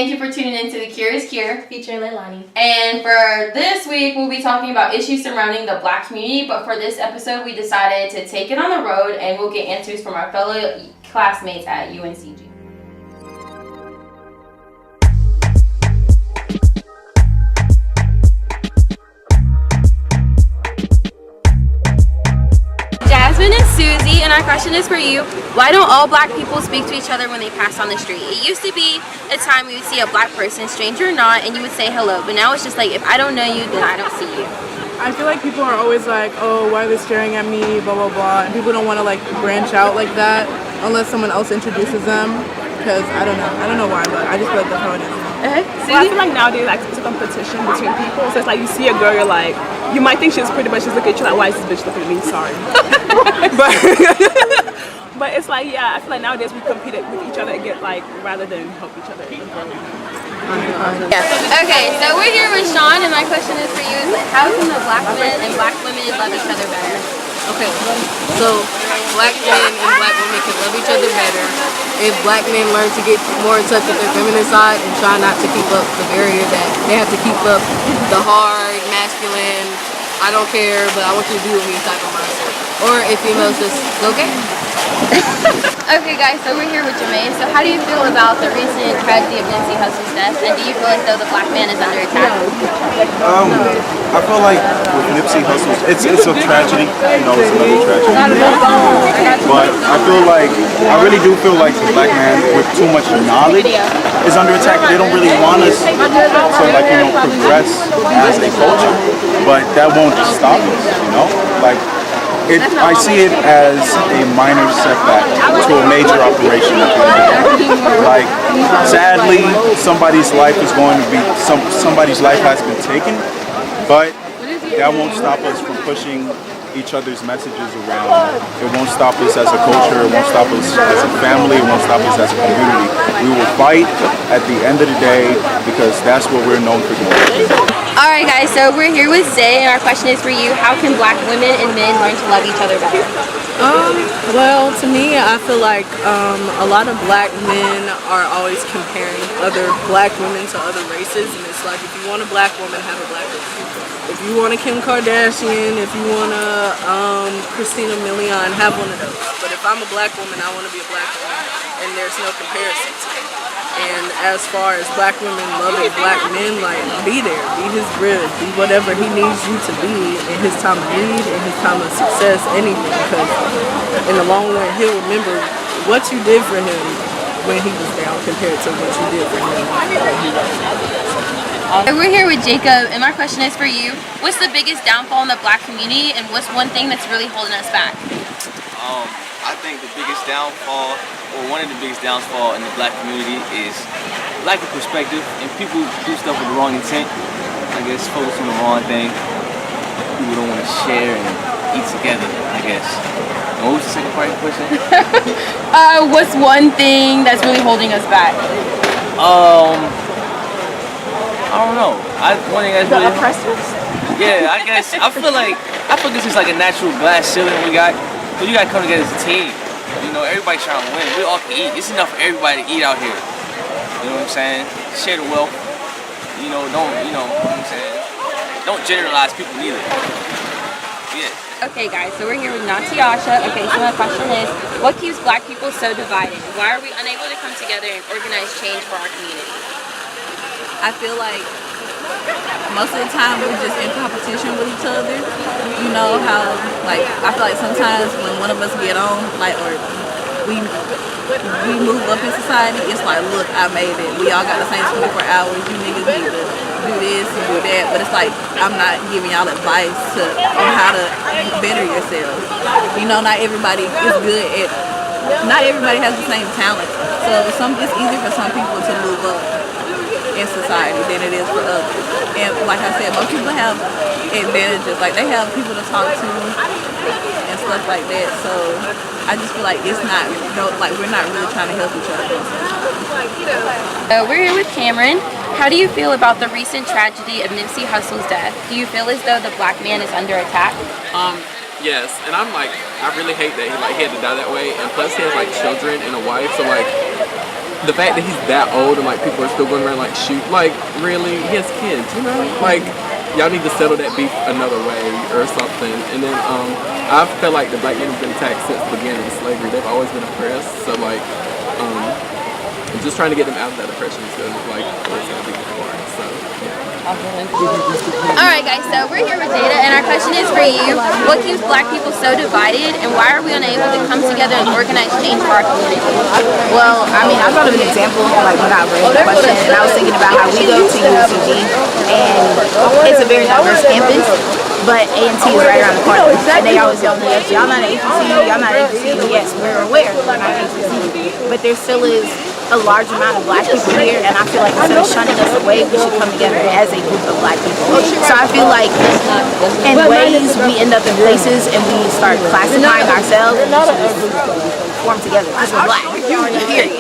Thank you for tuning in to the Kure is Kure, featuring Lailauni. And for this week, we'll be talking about issues surrounding the Black community. But for this episode, we decided to take it on the road, and we'll get answers from our fellow classmates at UNCG. Jasmine and Susie, and our question is for you. Why don't all Black people speak to each other when they pass on the street? It used to be a time we would see a Black person, stranger or not, and you would say hello. But now it's just like, if I don't know you, then I don't see you. I feel like people are always like, oh, why are they staring at me, blah, blah, blah. And people don't want to like branch out like that unless someone else introduces them. Because I don't know why, but I just feel like that's how it is. Well, I feel like nowadays like it's a competition between people. So it's like you see a girl, you're like, you might think she's pretty, but she's looking at you like, why is this bitch looking at me? Sorry. but it's like, yeah, I feel like nowadays we compete with each other and get like, rather than help each other. Yeah. Okay, so we're here with Sean, and my question is for you: is like, how can the Black men and Black women love each other better? Okay, so Black men and Black women can love each other better if Black men learn to get more in touch with their feminine side and try not to keep up the barrier that they have to keep up the hard, masculine, I don't care, but I want you to be with me type of mindset. Or if females just okay. Okay guys, so we're here with Jermaine. So how do you feel about the recent tragedy of Nipsey Hussle's death, and do you feel as though the Black man is under attack? I feel like with Nipsey Hussle, it's a tragedy, you know, it's another tragedy. But I really do feel like the Black man with too much knowledge is under attack. They don't really want us to like, you know, progress as a culture, but that won't stop us, you know? Like, I see it as a minor setback to a major operation. Like, sadly, somebody's life is going to be, somebody's life has been taken, but that won't stop us from pushing each other's messages around. It won't stop us as a culture, it won't stop us as a family, it won't stop us as a community. We will fight at the end of the day because that's what we're known for doing. Alright guys, so we're here with Zay, and our question is for you: how can Black women and men learn to love each other better? Well, to me, I feel like a lot of Black men are always comparing other Black women to other races, and it's like, if you want a Black woman, have a Black woman. If you want a Kim Kardashian, if you want a Christina Milian, have one of those. But if I'm a Black woman, I want to be a Black woman, and there's no comparison to it. And as far as Black women loving Black men, like, be there, be his rib, be whatever he needs you to be in his time of need, in his time of success, anything. Because in the long run, he'll remember what you did for him when he was down compared to what you did for him when he was down. We're here with Jacob, and my question is for you: what's the biggest downfall in the Black community, and what's one thing that's really holding us back? I think the biggest downfall, or one of the biggest downfall in the Black community, is lack of perspective, and people do stuff with the wrong intent. I guess focus on the wrong thing. People don't want to share and eat together, I guess. And what was the second part of the question? What's one thing that's really holding us back? I don't know. One thing that's really Oppressors? Yeah, I guess I feel this is like a natural glass ceiling we got. So you gotta come together as a team. You know, everybody's trying to win. We all can eat. It's enough for everybody to eat out here. You know what I'm saying? Share the wealth. You know what I'm saying? Don't generalize people neither. Yeah. Okay guys, so we're here with Natiasha. Okay, so my question is, what keeps Black people so divided? Why are we unable to come together and organize change for our community? I feel like most of the time we're just in competition with each other. You know how, like, I feel like sometimes when one of us get on, like, or we move up in society, it's like, look, I made it. We all got the same 24 hours. You niggas need to do this and do that. But it's like, I'm not giving y'all advice on how to better yourselves. You know, not everybody is good at, not everybody has the same talent. So it's easier for some people to move up in society than it is for others. And like I said, most people have advantages, like they have people to talk to and stuff like that. So I just feel like it's not, like we're not really trying to help each other. We're here with Cameron. How do you feel about the recent tragedy of Nipsey Hussle's death? Do you feel as though the Black man is under attack? Yes, and I'm like, I really hate that he had to die that way, and plus he has like children and a wife, so like, the fact that he's that old and like people are still going around like shoot, like really, he has kids, you know, like y'all need to settle that beef another way or something. And then I feel like the black men have been attacked since the beginning of slavery. They've always been oppressed, so like just trying to get them out of that oppression is gonna like always gonna be hard. So Alright guys, so we're here with Jada and our question is for you. What keeps black people so divided and why are we unable to come together and organize change for our community? Well, I mean, I thought of an example like when I read the question, and I was thinking about how we go to UCG, and it's a very diverse campus, but A&T is right around the corner, and they always tell us, y'all not HBCU, y'all not HBCU. Yes, we're aware we're not HBCU, but there still is a large amount of black people here, and I feel like instead of shunning us away, we should come together as a group of black people. So I feel like in ways we end up in places and we start classifying ourselves, and we should just form together because we're black. Period.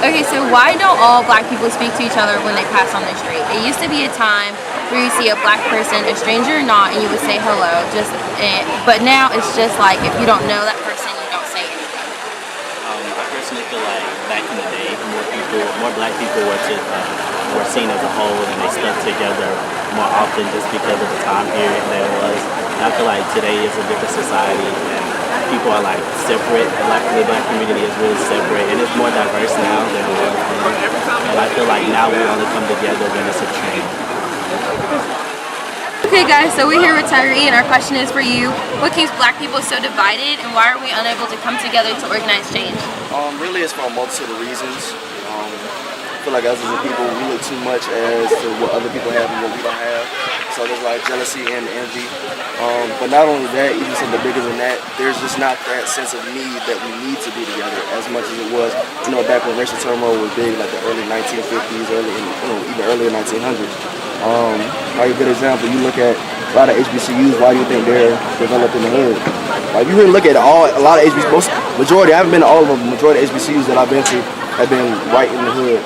Okay, so why don't all black people speak to each other when they pass on the street? It used to be a time where you see a black person, a stranger or not, and you would say hello. But now it's just like if you don't know that person, you don't say anything. I personally feel like back in the day, more black people were seen as a whole, and they stuck together more often just because of the time period that it was. And I feel like today is a different society, and people are like separate. The black community is really separate, and it's more diverse now than it was then. And I feel like now we only come together when it's a trend. Okay guys, so we're here with Tyree and our question is for you. What keeps black people so divided and why are we unable to come together to organize change? Really it's for a multitude of reasons. I feel like us as a people, we look too much as to what other people have and what we don't have. So there's like jealousy and envy. But not only that, even something bigger than that, there's just not that sense of need that we need to be together as much as it was, you know, back when racial turmoil was big, like the early 1950s, even earlier 1900s. Like a good example, you look at a lot of HBCUs, why do you think they're developed in the hood? Like you really look at a lot of HBCUs, majority, I haven't been to all of them, majority of HBCUs that I've been to have been right in the hood.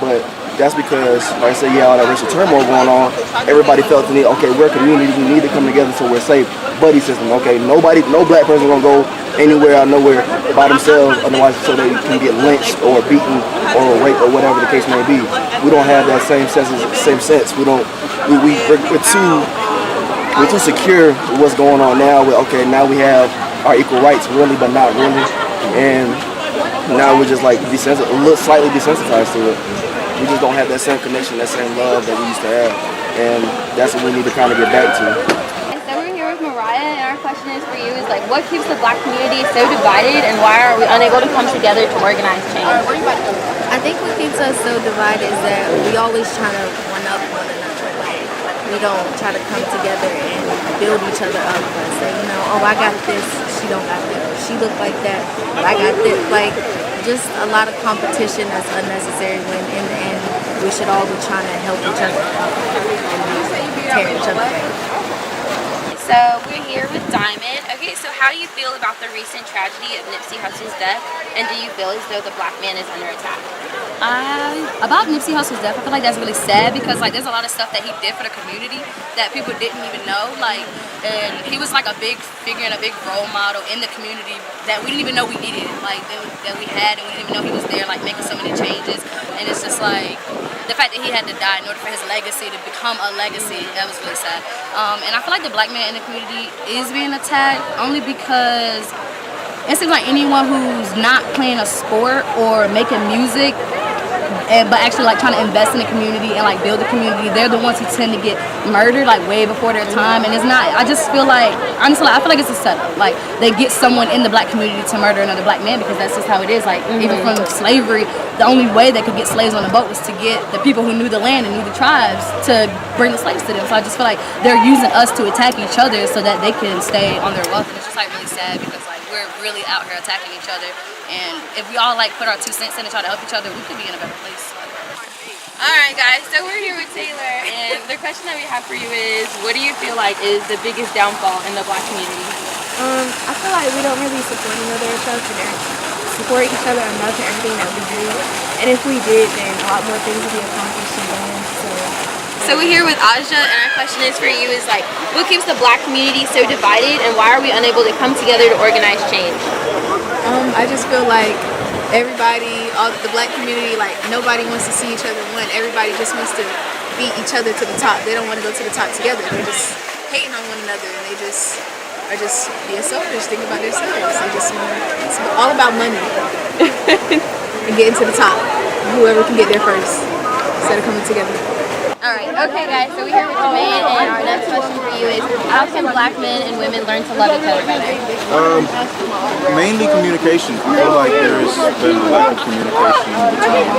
But that's because, like I said, all that racial turmoil going on, everybody felt the need, okay, we're a community, we need to come together so we're safe. Buddy system, okay, no black person gonna go anywhere or nowhere by themselves, otherwise so they can get lynched or beaten or raped or whatever the case may be. We don't have that same sense. We're too secure with what's going on now. Okay, now we have our equal rights, really, but not really, and now we're just like slightly desensitized to it. We just don't have that same connection, that same love that we used to have, and that's what we need to kind of get back to. So we're here with Mariah, and our question is for you is like, what keeps the black community so divided, and why are we unable to come together to organize change? I think what keeps us so divided is that we always try to one-up one another. Like, we don't try to come together and build each other up and say, you know, oh, I got this, she don't got that. She look like that, I got this. Like, just a lot of competition that's unnecessary when in the end we should all be trying to help each other and tear each other down. So we're here with Diamond. Okay, so how do you feel about the recent tragedy of Nipsey Hussle's death, and do you feel as though the black man is under attack? About Nipsey Hussle's death, I feel like that's really sad because like there's a lot of stuff that he did for the community that people didn't even know. Like, and he was like a big figure and a big role model in the community that we didn't even know we needed, like that we had, and we didn't even know he was there, like making so many changes. And it's just like the fact that he had to die in order for his legacy to become a legacy, that was really sad. And I feel like the black man in the community is being attacked only because it seems like anyone who's not playing a sport or making music but actually like trying to invest in the community and like build the community, they're the ones who tend to get murdered like way before their time. And it's not, I just feel like, honestly, I feel like it's a setup. Like they get someone in the black community to murder another black man because that's just how it is. Like even from slavery, the only way they could get slaves on the boat was to get the people who knew the land and knew the tribes to bring the slaves to them. So I just feel like they're using us to attack each other so that they can stay on their wealth. And it's just like really sad because like we're really out here attacking each other. And if we all like put our 2 cents in and try to help each other, we could be in a better place. Alright guys, so we're here with Taylor, and the question that we have for you is, what do you feel like is the biggest downfall in the black community? I feel like we don't really support each other enough in everything that we do. And if we did, then a lot more things would be accomplished and done. So we're here with Aja, and our question is for you is like, what keeps the black community so divided, and why are we unable to come together to organize change? I just feel like everybody, all the black community, like nobody wants to see each other win. Everybody just wants to beat each other to the top. They don't want to go to the top together. They're just hating on one another, and they just are just being selfish, thinking about themselves. They just want it's all about money and getting to the top. Whoever can get there first instead of coming together. Alright, okay guys, so we're here with Jermaine, and our next question for you is, how can black men and women learn to love each other better? Mainly communication. I feel like there's been a lack of communication between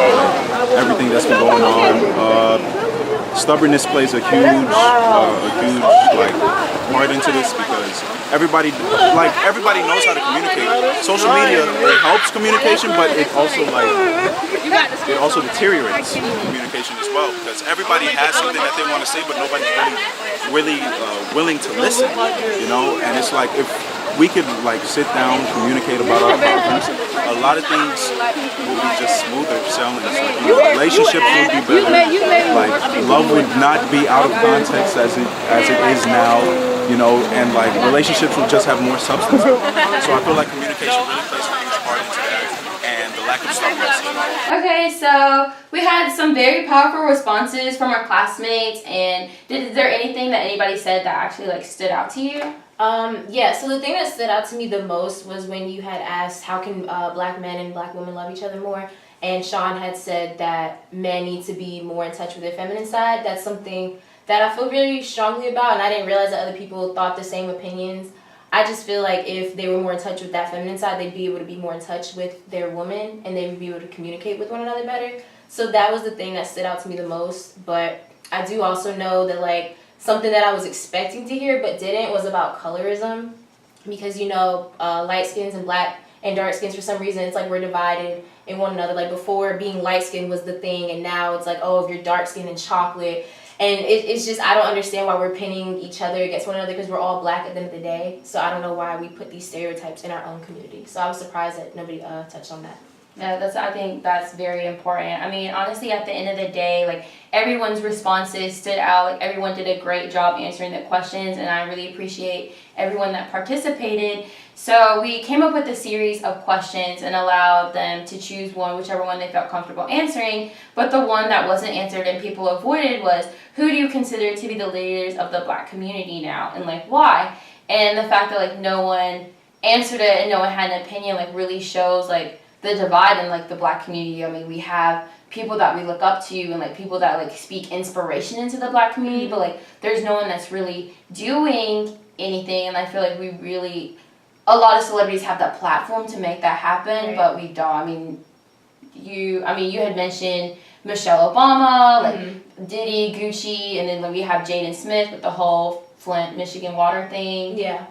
everything that's been going on. Stubbornness plays a huge like part into this because everybody knows how to communicate. Social media, it helps communication, but it also deteriorates communication as well because everybody has something that they want to say, but nobody's really willing to listen. You know, and it's like if we could like sit down, communicate about our problems, a lot of things will be just smoother sailing. So, relationships would be better. Like love would not be out of context as it is now. You know, and like relationships will just have more substance. So I feel like communication really plays a huge part into that, and the lack of stubbornness. Okay, so we had some very powerful responses from our classmates, and is there anything that anybody said that actually like stood out to you? Yeah, so the thing that stood out to me the most was when you had asked how can black men and black women love each other more, and Sean had said that men need to be more in touch with their feminine side. That's something that I feel very strongly about, and I didn't realize that other people thought the same opinions. I just feel like if they were more in touch with that feminine side, they'd be able to be more in touch with their woman, and they would be able to communicate with one another better. So that was the thing that stood out to me the most. But I do also know that like something that I was expecting to hear but didn't was about colorism, because you know light skins and black and dark skins, for some reason it's like we're divided in one another. Like before, being light skinned was the thing, and now it's like, oh, if you're dark skinned and chocolate. And it's just, I don't understand why we're pinning each other against one another, because we're all black at the end of the day. So I don't know why we put these stereotypes in our own community. So I was surprised that nobody touched on that. Yeah, I think that's very important. I mean, honestly, at the end of the day, like everyone's responses stood out. Like everyone did a great job answering the questions, and I really appreciate everyone that participated. So we came up with a series of questions and allowed them to choose whichever one they felt comfortable answering. But the one that wasn't answered and people avoided was, who do you consider to be the leaders of the black community now, and like why? And the fact that like no one answered it and no one had an opinion like really shows like the divide in like the black community. I mean, we have people that we look up to and like people that like speak inspiration into the black community, but like there's no one that's really doing anything. And I feel like a lot of celebrities have that platform to make that happen, but we don't. I mean, you had mentioned Michelle Obama, like Diddy, Gucci, and then we have Jaden Smith with the whole Flint, Michigan water thing. Yeah.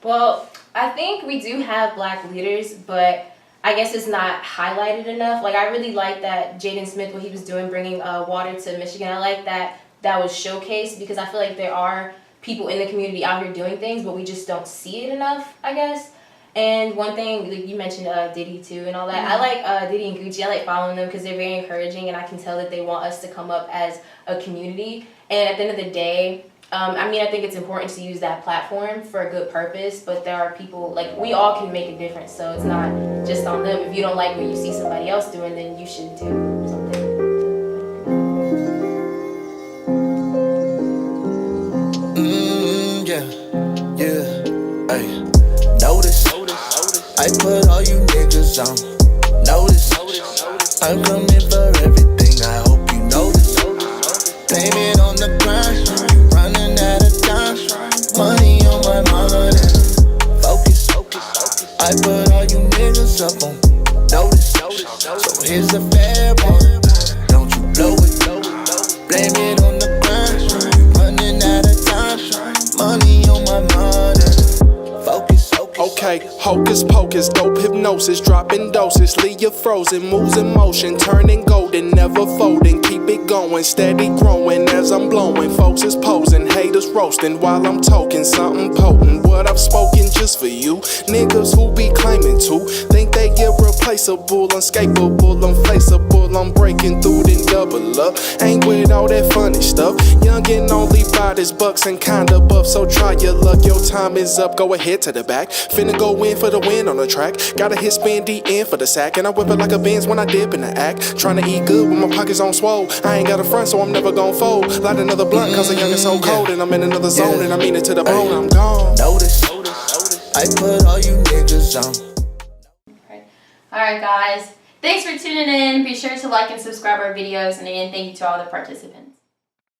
Well, I think we do have black leaders, but I guess it's not highlighted enough. Like, I really like that Jaden Smith, what he was doing, bringing water to Michigan. I like that was showcased, because I feel like there are people in the community out here doing things, but we just don't see it enough, I guess. And one thing, like you mentioned Diddy too and all that. I like Diddy and Gucci. I like following them because they're very encouraging, and I can tell that they want us to come up as a community. And at the end of the day, I think it's important to use that platform for a good purpose, but there are people, like, we all can make a difference, so it's not just on them. If you don't like what you see somebody else doing, then you should do something. Ay, notice, I put all you niggas on notice. I'm coming for everything, I hope you notice. Payment on the grind, running out of time. Money on my mind, focus. I put all you niggas up on notice. So here's a fair one, don't you blow it. Blame it on the grind, running out of time. Money on my mind, focus. Okay, hocus pocus, dope hypnosis, dropping doses, leave you frozen, moves in motion, turning golden, never folding, keep it going, steady growing as I'm blowing, folks is posing, hey. haters roasting while I'm talking something potent. What I've spoken just for you. Niggas who be claiming to think they irreplaceable, unscapable, unfaceable. I'm breaking through, then double up. Ain't with all that funny stuff. Young and only by this bucks and kinda buff, so try your luck. Your time is up, go ahead to the back. Finna go in for the win on the track. Gotta hit spin D in for the sack. And I whip it like a Benz when I dip in the act. Tryna eat good with my pockets on swole. I ain't got a front, so I'm never gon' fold. Light another blunt, cause the young is so cold. And I'm in another zone, and I mean it to the bone. I'm gone. Notice, I put all you niggas on. Alright guys, thanks for tuning in. Be sure to like and subscribe our videos, and again, thank you to all the participants.